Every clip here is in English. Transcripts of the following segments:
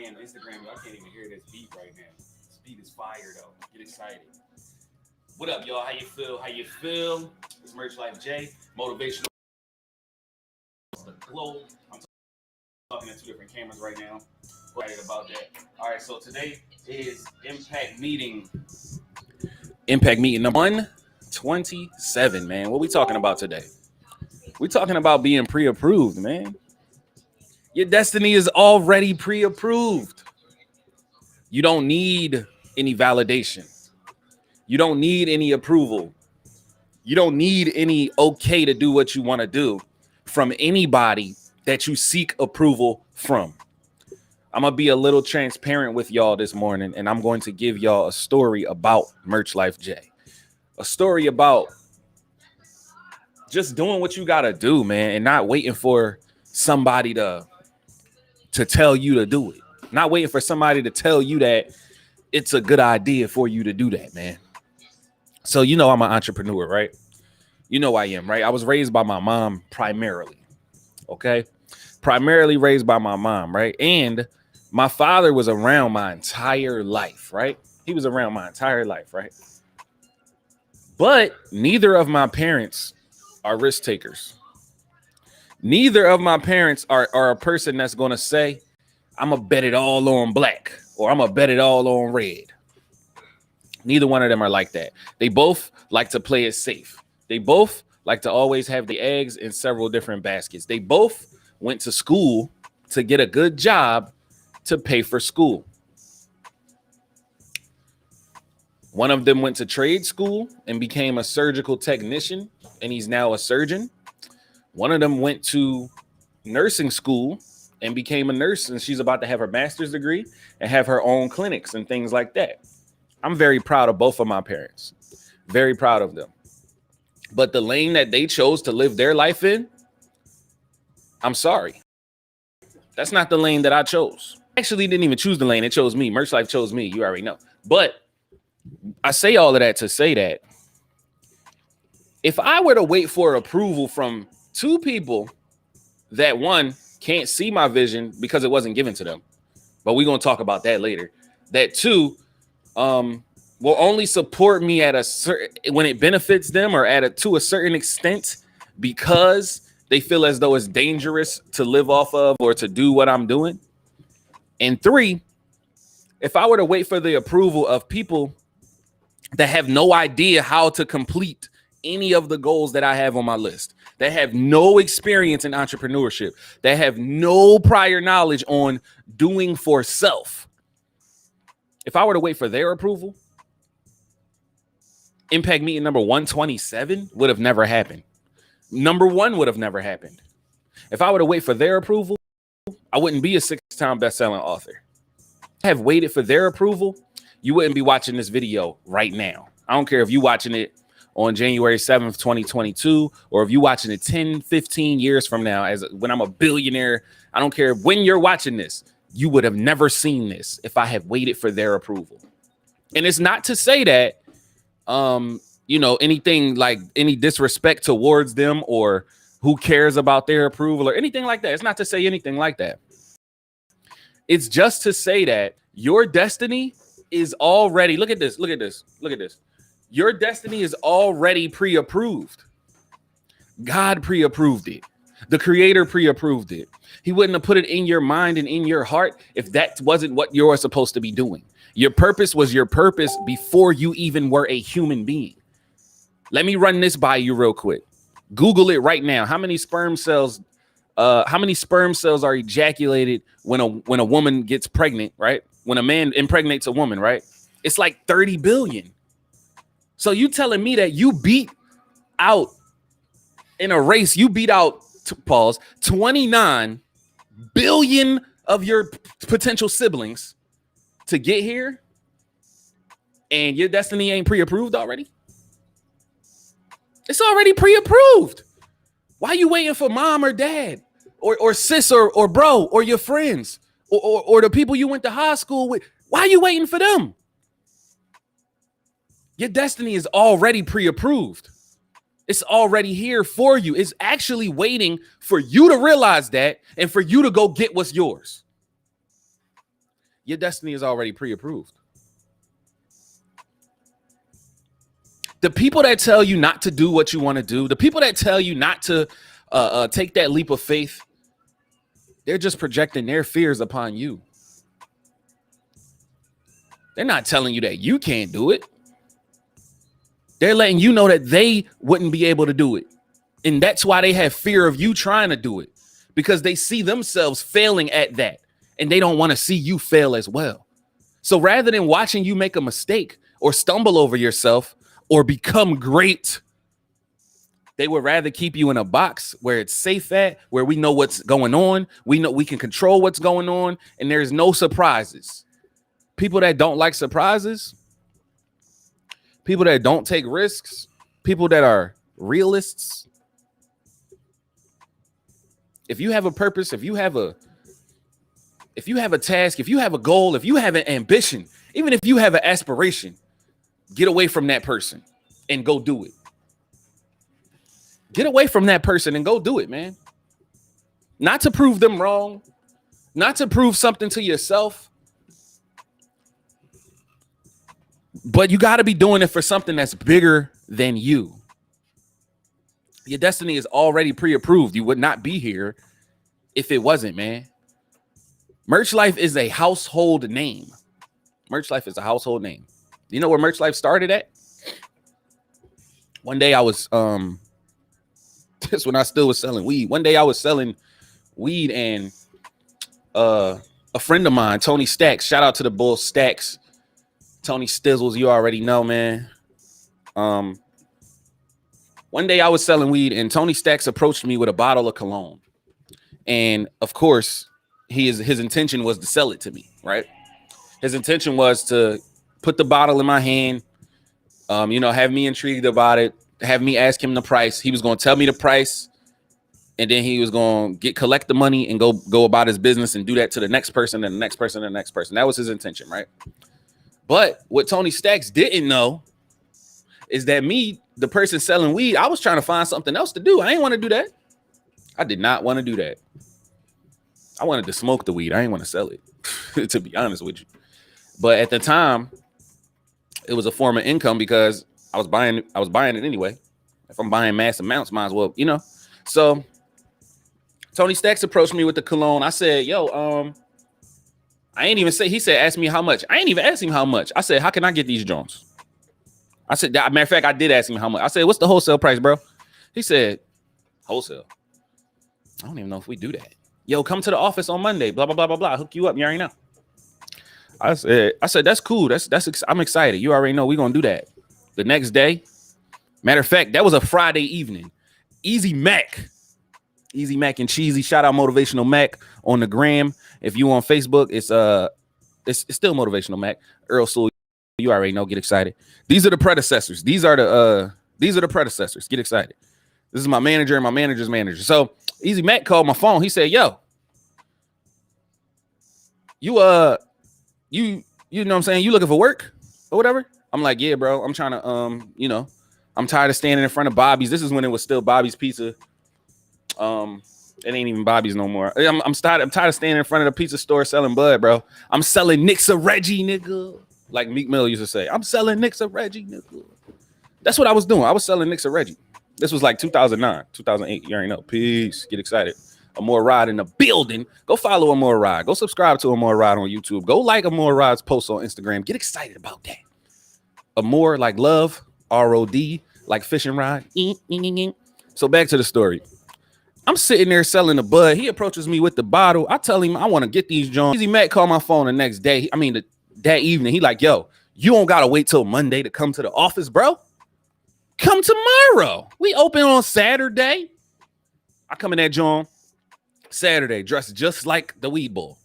And Instagram, I can't even hear this beat right now. This beat is fire though. Get excited. What up, y'all? How you feel? How you feel? It's Merch Life J, motivational the globe. I'm talking to two different cameras right now. Excited about that. All right, so today is Impact Meeting number 127, man. What we talking about today? We talking about being pre-approved, man. Your destiny is already pre-approved. You don't need any validation. You don't need any approval. You don't need any okay to do what you want to do from anybody that you seek approval from. I'm going to be a little transparent with y'all this morning, and I'm going to give y'all a story about Merch Life J. A story about just doing what you got to do, man, and not waiting for somebody to tell you to do it. Not waiting for somebody to tell you that it's a good idea for you to do that, man. So, you know, I'm an entrepreneur, right? You know I am, right? I was raised by my mom primarily, okay? Primarily raised by my mom, right? And my father was around my entire life, right? He was around my entire life, right? But neither of my parents are risk takers. Neither of my parents are a person that's going to say, I'm going to bet it all on black or I'm going to bet it all on red. Neither one of them are like that. They both like to play it safe. They both like to always have the eggs in several different baskets. They both went to school to get a good job to pay for school. One of them went to trade school and became a surgical technician, and he's now a surgeon. One of them went to nursing school and became a nurse, and she's about to have her master's degree and have her own clinics and things like that. I'm very proud of both of my parents. Very proud of them. But the lane that they chose to live their life in, I'm sorry. That's not the lane that I chose. I actually didn't even choose the lane. It chose me. Merch Life chose me. You already know. But I say all of that to say that if I were to wait for approval from two people that, one, can't see my vision because it wasn't given to them, but we're going to talk about that later, that two, will only support me at a certain when it benefits them or to a certain extent because they feel as though it's dangerous to live off of or to do what I'm doing. And three, if I were to wait for the approval of people that have no idea how to complete any of the goals that I have on my list, that have no experience in entrepreneurship, that have no prior knowledge on doing for self, if I were to wait for their approval, Impact Meeting number 127 would have never happened. Number one would have never happened. If I were to wait for their approval, I wouldn't be a 6-time best-selling author. If I have waited for their approval, you wouldn't be watching this video right now. I don't care if you're watching it on January 7th, 2022, or if you're watching it 10, 15 years from now, when I'm a billionaire. I don't care when you're watching this. You would have never seen this if I had waited for their approval. And it's not to say that, anything like any disrespect towards them or who cares about their approval or anything like that. It's not to say anything like that. It's just to say that your destiny is already, look at this. Your destiny is already pre-approved. God pre-approved it. The creator pre-approved it. He wouldn't have put it in your mind and in your heart if that wasn't what you're supposed to be doing. Your purpose was your purpose before you even were a human being. Let me run this by you real quick. Google it right now. How many sperm cells are ejaculated when a woman gets pregnant, right? When a man impregnates a woman, right? It's like 30 billion. So you telling me that you beat out in a race, you beat out 29 billion of your potential siblings to get here, and your destiny ain't pre-approved already? It's already pre-approved. Why are you waiting for mom or dad or sis or bro or your friends or the people you went to high school with? Why are you waiting for them? Your destiny is already pre-approved. It's already here for you. It's actually waiting for you to realize that and for you to go get what's yours. Your destiny is already pre-approved. The people that tell you not to do what you want to do, the people that tell you not to take that leap of faith, they're just projecting their fears upon you. They're not telling you that you can't do it. They're letting you know that they wouldn't be able to do it. And that's why they have fear of you trying to do it, because they see themselves failing at that and they don't want to see you fail as well. So rather than watching you make a mistake or stumble over yourself or become great, they would rather keep you in a box where it's safe at, where we know what's going on. We know we can control what's going on, and there's no surprises. People that don't like surprises, people that don't take risks, people that are realists. If you have a purpose, if you have a task, if you have a goal, if you have an ambition, even if you have an aspiration, get away from that person and go do it. Get away from that person and go do it, man. Not to prove them wrong, not to prove something to yourself, but you got to be doing it for something that's bigger than you. Your destiny is already pre-approved. You would not be here if it wasn't, man. Merch Life is a household name. Merch Life is a household name. You know where Merch Life started at? One day I was this when I still was selling weed. One day I was selling weed, and a friend of mine, Tony Stacks, shout out to the bull Stacks, Tony Stizzles, you already know, man. One day I was selling weed, and Tony Stacks approached me with a bottle of cologne, and of course his intention was to sell it to me, right? His intention was to put the bottle in my hand, have me intrigued about it, have me ask him the price. He was going to tell me the price, and then he was going to collect the money and go about his business and do that to the next person and the next person and the next person. That was his intention, right? But what Tony Stacks didn't know is that me, the person selling weed, I was trying to find something else to do. I didn't want to do that. I did not want to do that. I wanted to smoke the weed. I didn't want to sell it, to be honest with you. But at the time, it was a form of income because I was buying it anyway. If I'm buying mass amounts, might as well, So Tony Stacks approached me with the cologne. I said, yo, I ain't even say, he said, ask me how much. I ain't even asked him how much. I said, how can I get these Jones? I said, matter of fact, I did ask him how much. I said, what's the wholesale price, bro? He said, wholesale. I don't even know if we do that. Yo, come to the office on Monday, blah, blah, blah, blah, blah. Hook you up. You already know. I said, that's cool. I'm excited. You already know we're going to do that. The next day, matter of fact, that was a Friday evening. Easy Mac and Cheesy. Shout out Motivational Mac on the gram. If you on Facebook, it's still Motivational Mac. Earl Sewell, you already know. Get excited. These are the predecessors. These are the predecessors. Get excited. This is my manager and my manager's manager. So Easy Mac called my phone. He said, yo, you know what I'm saying? You looking for work or whatever? I'm like, yeah, bro. I'm trying to, I'm tired of standing in front of Bobby's. This is when it was still Bobby's Pizza. It ain't even Bobby's no more. I'm tired of standing in front of the pizza store selling bud, bro. I'm selling Nicks of Reggie, nigga. Like Meek Mill used to say, I'm selling Nicks of Reggie, nigga. That's what I was doing. I was selling Nicks of Reggie. This was like 2009, 2008. You already know. Peace. Get excited. Amore Rod in the building. Go follow Amore Rod. Go subscribe to Amore Rod on YouTube. Go like Amore Rod's posts on Instagram. Get excited about that. Amore like love, R-O-D, like fishing rod. So back to the story. I'm sitting there selling the bud. He approaches me with the bottle. I tell him I want to get these Jones. Easy Mac called my phone the next day. That evening. He like, yo, you don't got to wait till Monday to come to the office, bro. Come tomorrow. We open on Saturday. I come in that John Saturday, dressed just like the weed bull.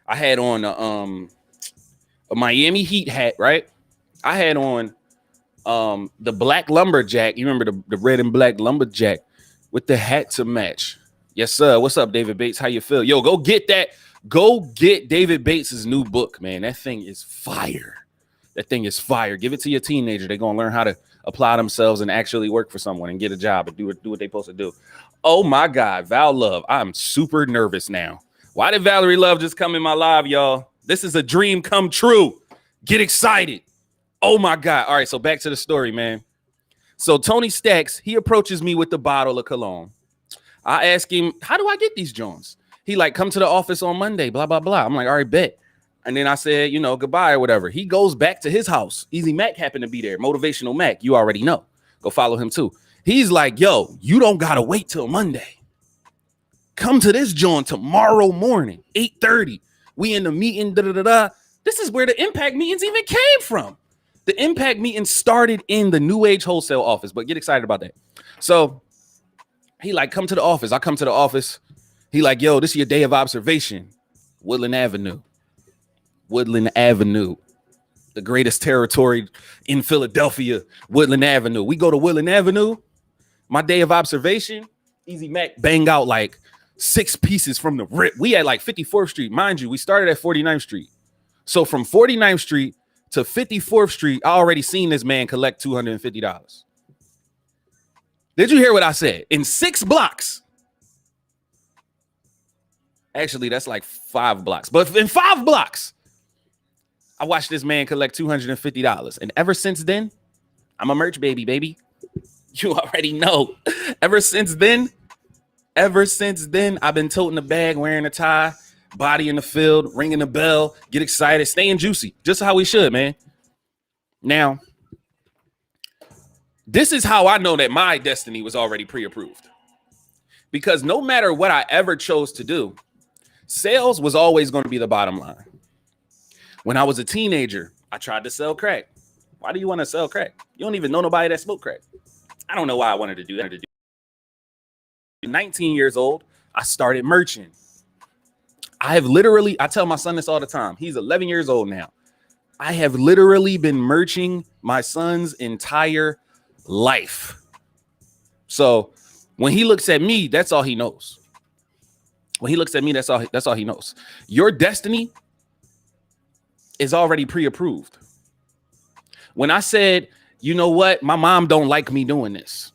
I had on a Miami Heat hat, right? I had on the black lumberjack. You remember the red and black lumberjack with the hat to match. Yes, sir. What's up, David Bates? How you feel? Yo, go get that. Go get David Bates's new book, man. That thing is fire. That thing is fire. Give it to your teenager. They're going to learn how to apply themselves and actually work for someone and get a job and do what they're supposed to do. Oh, my God. Val Love. I'm super nervous now. Why did Valerie Love just come in my live, y'all? This is a dream come true. Get excited. Oh my God. All right, so back to the story, man. So Tony Stacks, he approaches me with the bottle of cologne. I ask him, how do I get these joints? He like, come to the office on Monday, blah, blah, blah. I'm like, all right, bet. And then I said, you know, goodbye or whatever. He goes back to his house. Easy Mac happened to be there. Motivational Mac, you already know. Go follow him too. He's like, yo, you don't got to wait till Monday. Come to this joint tomorrow morning, 8:30. We in the meeting, da-da-da-da. This is where the impact meetings even came from. The impact meeting started in the New Age wholesale office, but get excited about that. So he like, come to the office. I come to the office. He like, yo, this is your day of observation. Woodland Avenue. Woodland Avenue. The greatest territory in Philadelphia, Woodland Avenue. We go to Woodland Avenue. My day of observation, Easy Mac bang out like 6 pieces from the rip. We had like 54th Street. Mind you, we started at 49th Street. So from 49th Street to 54th Street, I already seen this man collect $250. Did you hear what I said? In 6 blocks. Actually, that's like 5 blocks. But in 5 blocks, I watched this man collect $250. And ever since then, I'm a merch baby. You already know. Ever since then, I've been toting a bag, wearing a tie, body in the field, ringing the bell, get excited, staying juicy. Just how we should, man. Now, this is how I know that my destiny was already pre-approved. Because no matter what I ever chose to do, sales was always going to be the bottom line. When I was a teenager, I tried to sell crack. Why do you want to sell crack? You don't even know nobody that smoked crack. I don't know why I wanted to do that. 19 years old, I started merching. I tell my son this all the time. He's 11 years old now. I have literally been merching my son's entire life. So when he looks at me, that's all he knows. When he looks at me, that's all he knows. Your destiny is already pre-approved. When I said, you know what, my mom don't like me doing this.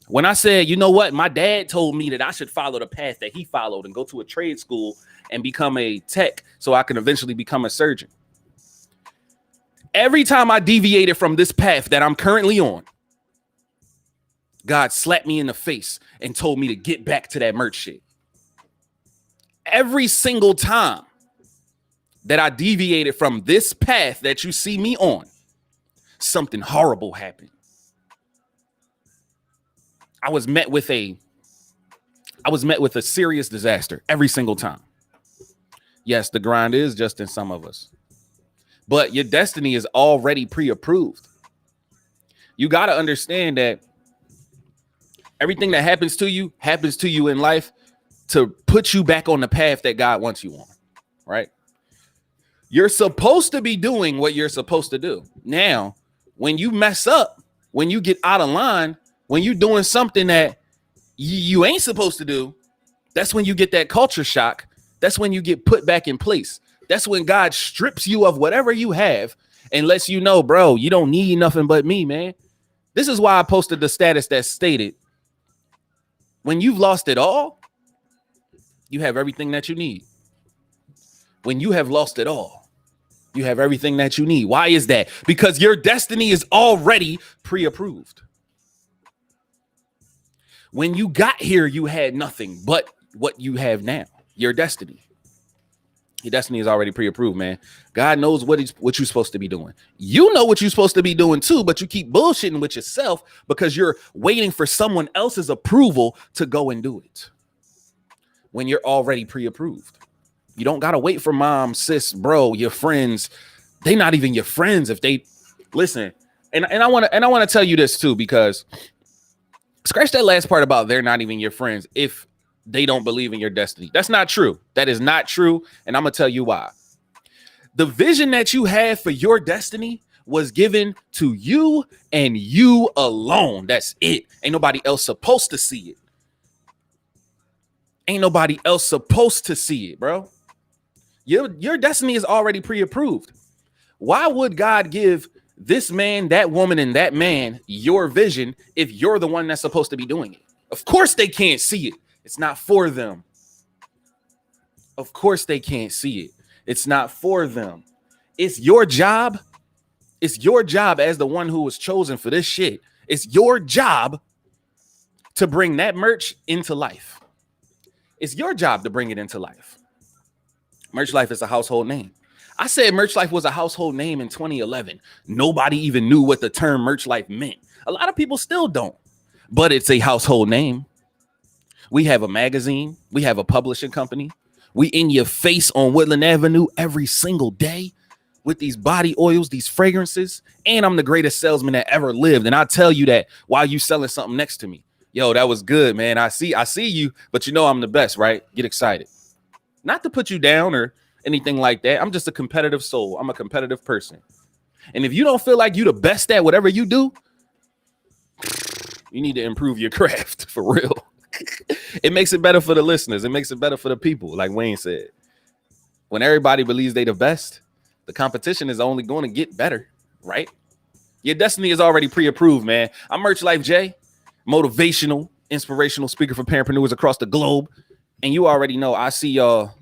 When I said, you know what, my dad told me that I should follow the path that he followed and go to a trade school and become a tech so I can eventually become a surgeon. Every time I deviated from this path that I'm currently on, God slapped me in the face and told me to get back to that merch shit. Every single time that I deviated from this path that you see me on, something horrible happened. I was met with a serious disaster every single time. Yes, the grind is just in some of us, but your destiny is already pre-approved. You got to understand that everything that happens to you in life to put you back on the path that God wants you on, right? You're supposed to be doing what you're supposed to do. Now, when you mess up, when you get out of line, when you're doing something that you ain't supposed to do, that's when you get that culture shock. That's when you get put back in place. That's when God strips you of whatever you have and lets you know, bro, you don't need nothing but me, man. This is why I posted the status that stated, when you've lost it all, you have everything that you need. When you have lost it all, you have everything that you need. Why is that? Because your destiny is already pre-approved. When you got here, you had nothing but what you have now, your destiny. Your destiny is already pre-approved, man. God knows what you're supposed to be doing. You know what you're supposed to be doing too, but you keep bullshitting with yourself because you're waiting for someone else's approval to go and do it. When you're already pre-approved. You don't got to wait for mom, sis, bro, your friends. They not even your friends if they listen. And I want to tell you this too, because scratch that last part about they're not even your friends if they don't believe in your destiny. That's not true. That is not true. And I'm going to tell you why. The vision that you have for your destiny was given to you and you alone. That's it. Ain't nobody else supposed to see it. Ain't nobody else supposed to see it, bro. Your destiny is already pre-approved. Why would God give this man, that woman, and that man your vision if you're the one that's supposed to be doing it? Of course they can't see it. It's not for them. Of course they can't see it. It's not for them. It's your job. It's your job as the one who was chosen for this shit. It's your job to bring that merch into life. It's your job to bring it into life. Merch Life is a household name. I said Merch Life was a household name in 2011. Nobody even knew what the term Merch Life meant. A lot of people still don't, but it's a household name. We have a magazine. We have a publishing company. We in your face on Woodland Avenue every single day with these body oils, these fragrances. And I'm the greatest salesman that ever lived. And I'll tell you that while you selling something next to me. Yo, that was good, man. I see you, but you know I'm the best, right? Get excited. Not to put you down or anything like that. I'm just a competitive soul. I'm a competitive person. And if you don't feel like you the best at whatever you do, you need to improve your craft for real. It makes it better for the listeners. It makes it better for the people. Like Wayne said, when everybody believes they the best, the competition is only going to get better, right? Your destiny is already pre-approved, man. I'm Merch Life J, motivational, inspirational speaker for parapreneurs across the globe. And you already know I see y'all